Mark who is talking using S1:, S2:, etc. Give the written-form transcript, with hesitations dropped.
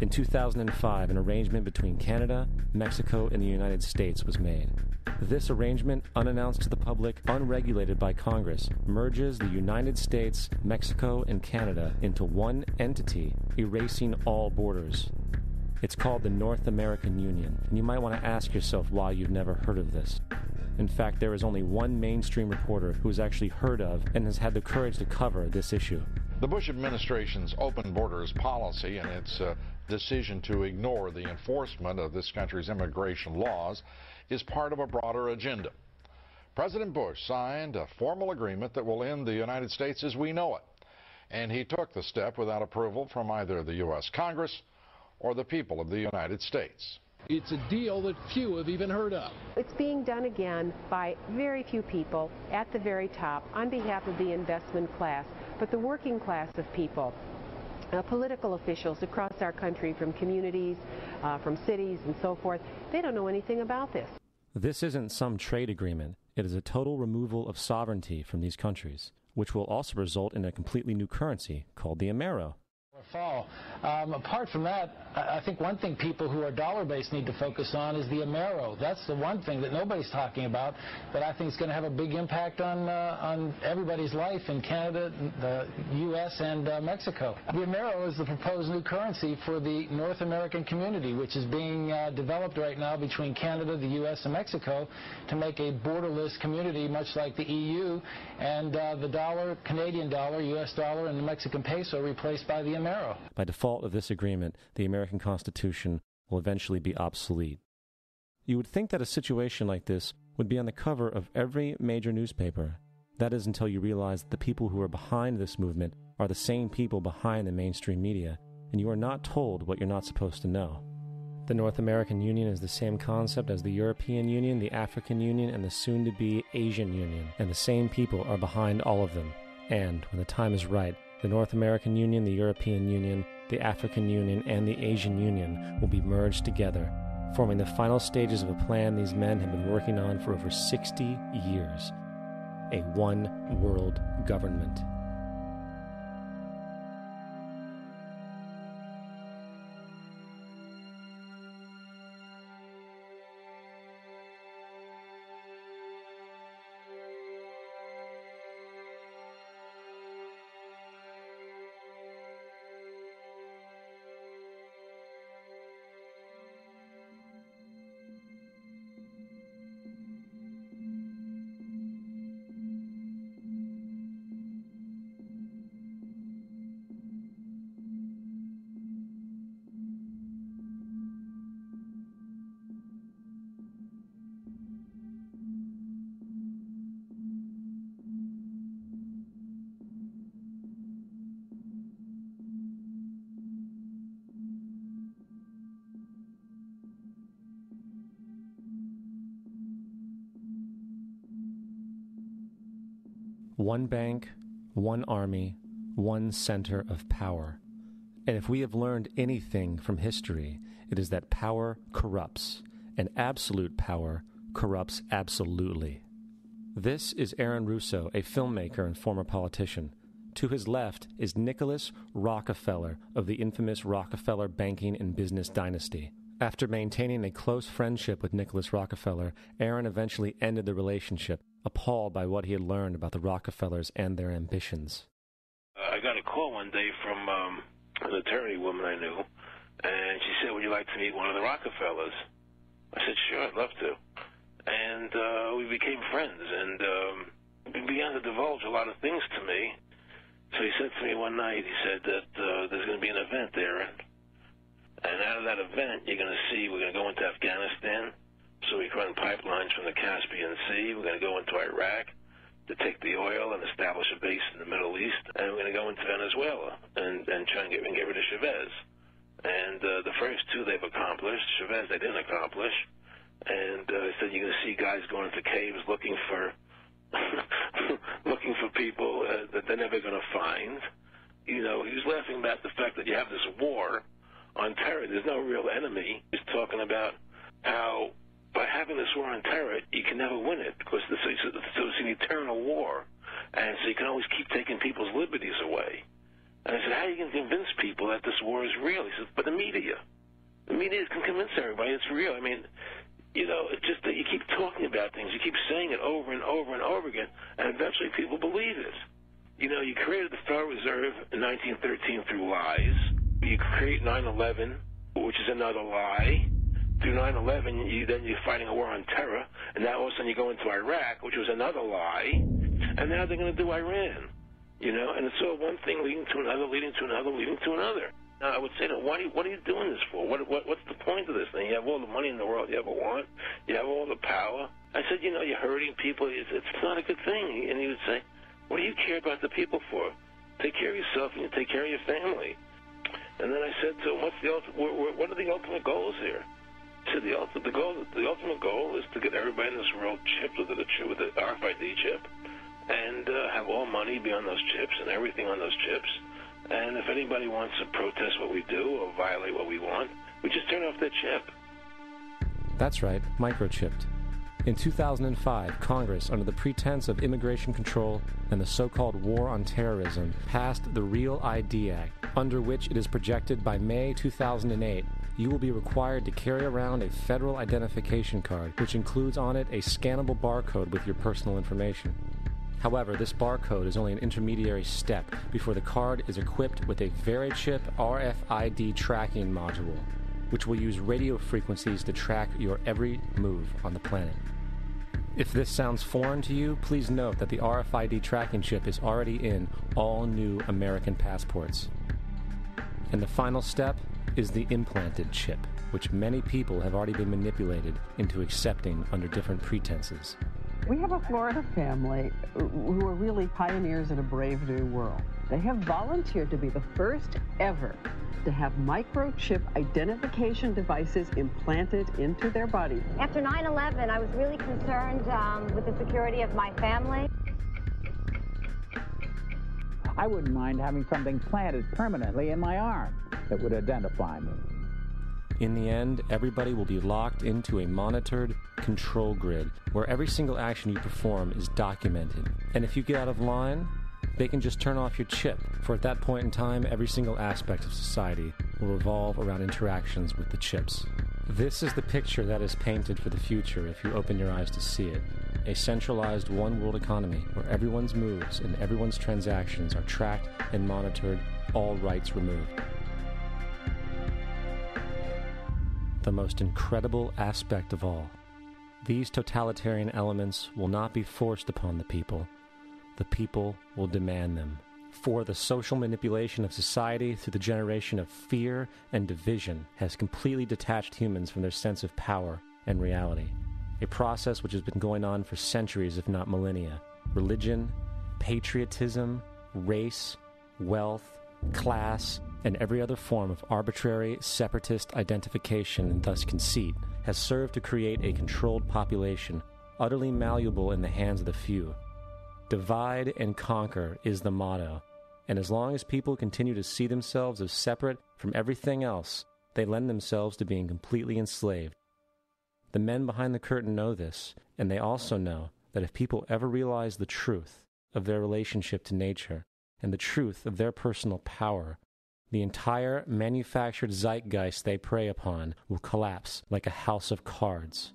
S1: In 2005, an arrangement between Canada, Mexico, and the United States was made. This arrangement, unannounced to the public, unregulated by Congress, merges the United States, Mexico, and Canada into one entity, erasing all borders. It's called the North American Union, and you might want to ask yourself why you've never heard of this. In fact, there is only one mainstream reporter who has actually heard of and has had the courage to cover this issue.
S2: The Bush administration's open borders policy and its decision to ignore the enforcement of this country's immigration laws is part of a broader agenda. President Bush signed a formal agreement that will end the United States as we know it, and he took the step without approval from either the U.S. Congress or the people of the United States.
S3: It's a deal that few have even heard of.
S4: It's being done again by very few people at the very top on behalf of the investment class, but the working class of people, political officials across our country, from communities, from cities and so forth, they don't know anything about this.
S1: This isn't some trade agreement. It is a total removal of sovereignty from these countries, which will also result in a completely new currency called the Amero.
S5: Fall. Apart from that, I think one thing people who are dollar-based need to focus on is the Amero. That's the one thing that nobody's talking about that I think is going to have a big impact on everybody's life in Canada, the U.S., and Mexico. The Amero is the proposed new currency for the North American community, which is being developed right now between Canada, the U.S., and Mexico to make a borderless community, much like the EU, and the dollar, Canadian dollar, U.S. dollar, and the Mexican peso replaced by the Amero.
S1: By default of this agreement, the American Constitution will eventually be obsolete. You would think that a situation like this would be on the cover of every major newspaper. That is until you realize that the people who are behind this movement are the same people behind the mainstream media, and you are not told what you're not supposed to know. The North American Union is the same concept as the European Union, the African Union, and the soon-to-be Asian Union, and the same people are behind all of them. And, when the time is right, the North American Union, the European Union, the African Union, and the Asian Union will be merged together, forming the final stages of a plan these men have been working on for over 60 years. A one-world government. One bank, one army, one center of power. And if we have learned anything from history, it is that power corrupts, and absolute power corrupts absolutely. This is Aaron Russo, a filmmaker and former politician. To his left is Nicholas Rockefeller of the infamous Rockefeller banking and business dynasty. After maintaining a close friendship with Nicholas Rockefeller, Aaron eventually ended the relationship, appalled by what he had learned about the Rockefellers and their ambitions.
S6: I got a call one day from an attorney woman I knew, and she said, "Would you like to meet one of the Rockefellers?" I said, "Sure, I'd love to." And we became friends, and he began to divulge a lot of things to me. So he said to me one night, he said that there's going to be an event there, and out of that event, you're going to see we're going to go into Afghanistan, so we can run pipelines from the Caspian Sea. We're going to go into Iraq to take the oil and establish a base in the Middle East, and we're going to go into Venezuela and try and get rid of Chavez. And the first two they've accomplished. Chavez they didn't accomplish. And he said you're going to see guys going into caves looking for looking for people that they're never going to find. You know, he was laughing about the fact that you have this war on terror. There's no real enemy. He's talking about how by having this war on terror, you can never win it because it's an eternal war. And so you can always keep taking people's liberties away. And I said, how are you going to convince people that this war is real? He said, but the media. The media can convince everybody it's real. I mean, you know, it's just that you keep talking about things. You keep saying it over and over and over again, and eventually people believe it. You know, you created the Federal Reserve in 1913 through lies. You create 9/11, which is another lie. Through 9/11, you're fighting a war on terror, and now all of a sudden you go into Iraq, which was another lie, and now they're going to do Iran. You know, and it's all one thing leading to another, leading to another, leading to another. Now, I would say, what are you doing this for? What's the point of this thing? You have all the money in the world you ever want. You have all the power. I said, you know, you're hurting people. It's not a good thing. And he would say, what do you care about the people for? Take care of yourself and you take care of your family. And then I said to him, what are the ultimate goals here? He said, the ultimate goal is to get everybody in this world chipped with the RFID chip, and have all money be on those chips and everything on those chips. And if anybody wants to protest what we do or violate what we want, we just turn off that chip.
S1: That's right, microchipped. In 2005, Congress, under the pretense of immigration control and the so-called war on terrorism, passed the Real ID Act, under which it is projected by May 2008, you will be required to carry around a federal identification card, which includes on it a scannable barcode with your personal information. However, this barcode is only an intermediary step before the card is equipped with a VeriChip RFID tracking module, which will use radio frequencies to track your every move on the planet. If this sounds foreign to you, please note that the RFID tracking chip is already in all new American passports. And the final step is the implanted chip, which many people have already been manipulated into accepting under different pretenses.
S7: We have a Florida family who are really pioneers in a brave new world. They have volunteered to be the first ever to have microchip identification devices implanted into their body.
S8: After 9/11, I was really concerned with the security of my family.
S9: I wouldn't mind having something planted permanently in my arm that would identify me.
S1: In the end, everybody will be locked into a monitored control grid where every single action you perform is documented. And if you get out of line, they can just turn off your chip, for at that point in time, every single aspect of society will revolve around interactions with the chips. This is the picture that is painted for the future if you open your eyes to see it. A centralized one-world economy where everyone's moves and everyone's transactions are tracked and monitored, all rights removed. The most incredible aspect of all. These totalitarian elements will not be forced upon the people. The people will demand them. For the social manipulation of society through the generation of fear and division has completely detached humans from their sense of power and reality. A process which has been going on for centuries, if not millennia. Religion, patriotism, race, wealth, class, and every other form of arbitrary, separatist identification and thus conceit has served to create a controlled population, utterly malleable in the hands of the few. Divide and conquer is the motto, and as long as people continue to see themselves as separate from everything else, they lend themselves to being completely enslaved. The men behind the curtain know this, and they also know that if people ever realize the truth of their relationship to nature and the truth of their personal power, the entire manufactured zeitgeist they prey upon will collapse like a house of cards.